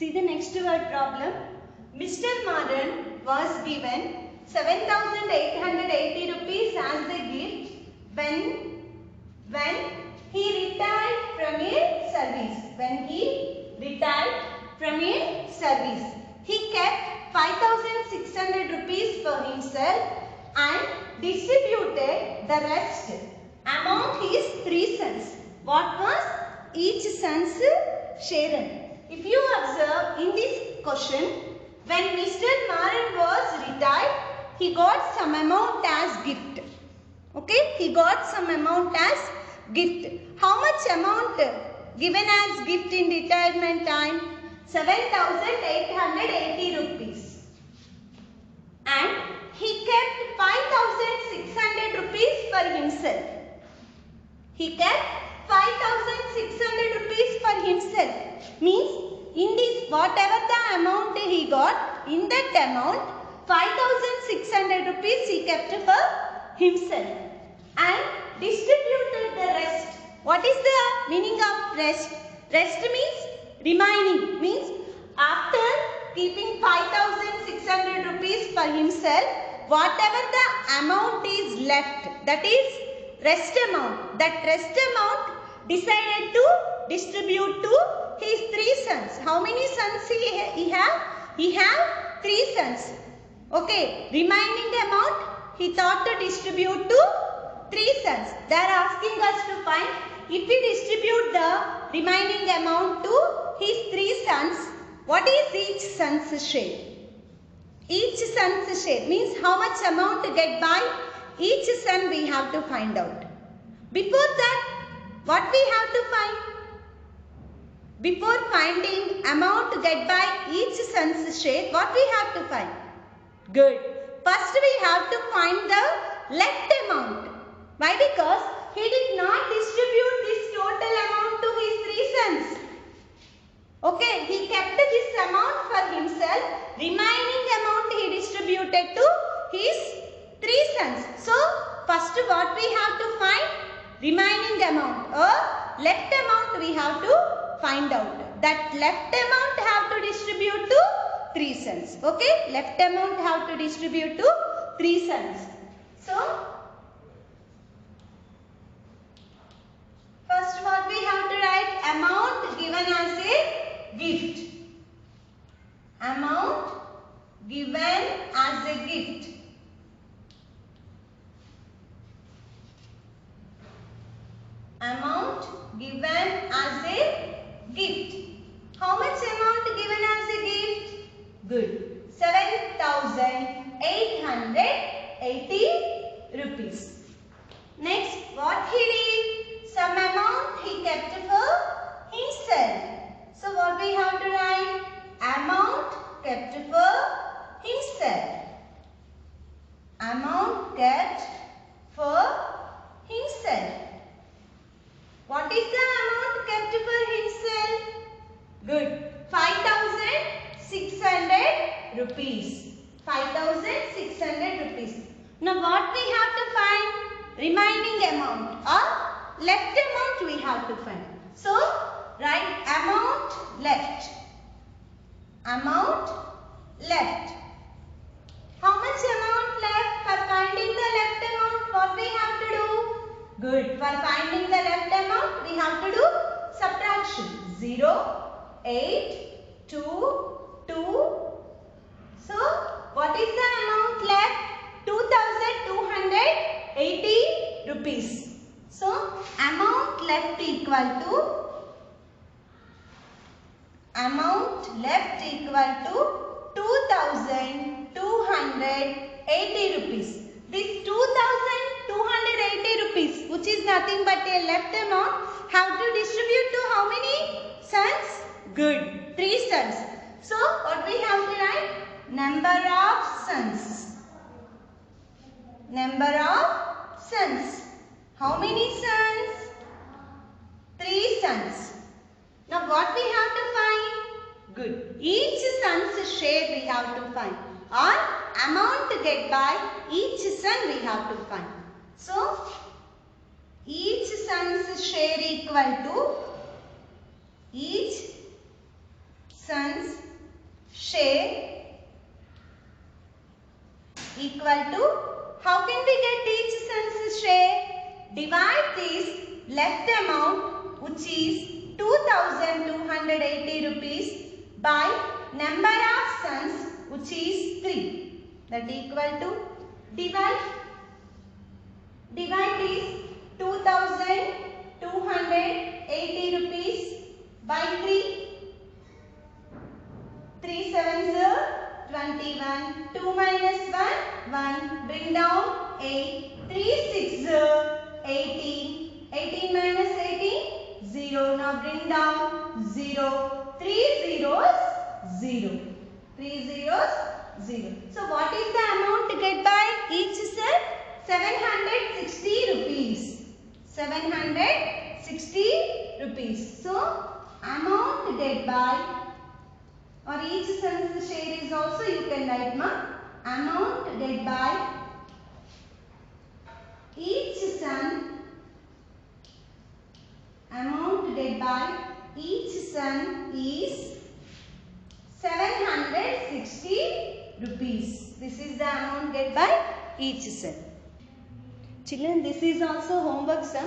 See the next word problem. Mr. Maran was given 7,880 rupees as a gift when he retired from a service. When he retired from a service, he kept 5,600 rupees for himself and distributed the rest among his 3 sons. What was each son's share? If you observe in this question, when Mr. Maran was retired, he got some amount as gift. Okay, he got some amount as gift. How much amount given as gift in retirement time? 7,880 rupees. And he kept 5,600 rupees for himself. He kept 5,600 rupees for himself. Means in this whatever the amount he got, in that amount 5,600 rupees he kept for himself and distributed the rest. What is the meaning of rest? Rest means remaining. Means after keeping 5,600 rupees for himself, whatever the amount is left, that is rest amount. That rest amount decided to distribute to his 3 sons. How many sons he have? He have 3 sons. Okay, remaining amount he thought to distribute to 3 sons. They are asking us to find if we distribute the remaining amount to his 3 sons, what is each son's share? Each son's share means how much amount to get by each son we have to find out. Before that, what we have to find? Before finding amount to get by each son's share, what we have to find? Good. First we have to find the left amount. Why? Because he did not distribute this total amount to his 3 sons. Okay, he kept this amount for himself. Remaining amount he distributed to his 3 sons. So, first what we have to find? Remaining amount or left amount we have to find out. That left amount have to distribute to 3 sons. Okay, left amount have to distribute to 3 sons. So, first what we have to write? Amount given as a gift. Amount given as a gift. Amount given as a gift. How much amount given as a gift? Good. 7,880 rupees. Next, what he did? Some amount he kept for himself. So, what we have to write? Amount kept for himself. Amount kept for himself. What is the amount kept for himself? Good. 5,600 rupees. 5,600 rupees. Now what we have to find? Remaining amount or left amount we have to find. So write amount left. Amount left. How much amount left? For finding the left amount, what we have to do? Good. For finding the left amount, we have to do subtraction. 0, 8, 2, 2. So, what is the amount left? 2,280 rupees. So, amount left equal to 2,280 rupees. This 2,280 rupees, which is nothing but a left amount, have to distribute to how many sons? Good. 3 sons. So, what we have to write? Number of sons. Number of sons. How many sons? 3 sons. Now, what we have to find? Good. Each son's share we have to find. Or amount to get by each son we have to find. So, each son's share equal to each sons share equal to, how can we get each son's share? Divide this left amount, which is 2280 rupees, by number of sons, which is 3. That equal to, divide this 2280 rupees by 3. 3 sevens are 21. 2 minus 1, 1. Bring down 8. 3 6 18. 18 minus 18, 0. Now bring down 0. 3 zeros, 0. 3 zeros, 0. So what is the amount to get by each set? 760 rupees. 760 rupees. So amount to get by, or each son's share is also you can write amount to get by each son, amount to get by each son is 760 rupees. This is the amount get by each son. Children, this is also homework sum.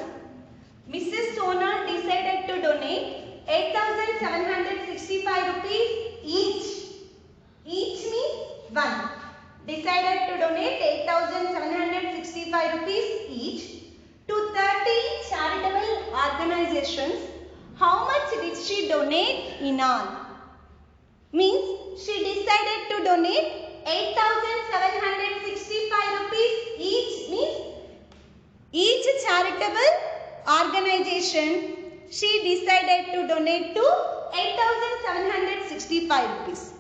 Mrs. Sonal decided to donate 8,765 rupees each. Each means 1. Decided to donate 8,765 rupees each to 30 charitable organizations. How much did she donate in all? Means she decided to donate 8,765 rupees each, means each charitable organization she decided to donate to 8,765 rupees.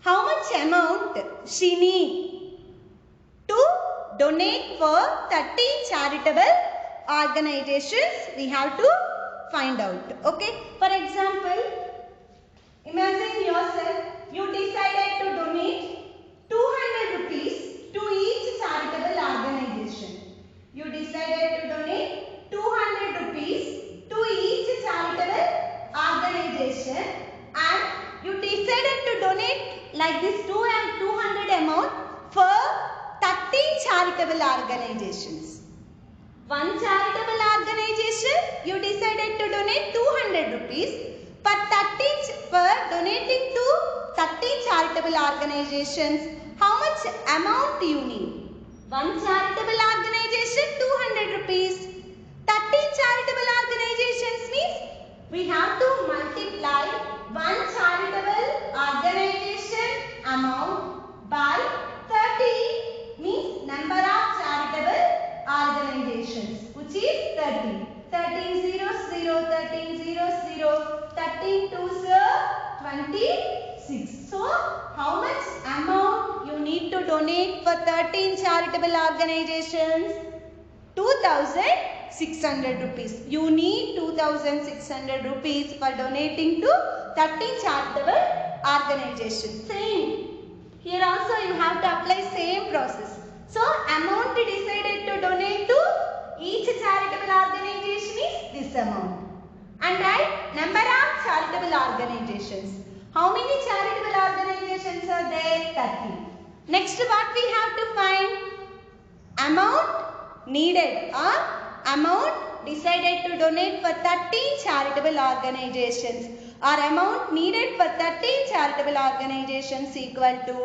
How much amount she need to donate for 30 charitable organizations? We have to find out. Okay. For example, imagine yourself, you decided to donate 200 rupees to each charitable organization. You decided to donate 200 rupees to each charitable organization, and you decided to donate like this 200 amount for 30 charitable organizations. One charitable organization, you decided to donate 200 rupees. For donating to 30 charitable organizations, how much amount you need? One charitable organization 200 rupees. 30 charitable organizations means we have to multiply one charitable organization amount by 30, means number of charitable organizations, which is 30. 13 zeros 0, 13 zeros 0, 13 twos 26. So how much amount you need to donate for 13 charitable organizations? 2,600 rupees. You need 2,600 rupees for donating to 13 charitable organizations. Same. Here also you have to apply same process. So amount decided to donate to each charitable organization is this amount. And write number of charitable organizations. How many charitable organizations are there? 30. Next, what we have to find? Amount needed or amount decided to donate for 30 charitable organizations, or amount needed for 30 charitable organizations equal to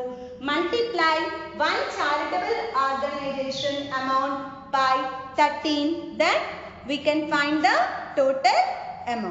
multiply one charitable organization amount by 13. Then we can find the total amount.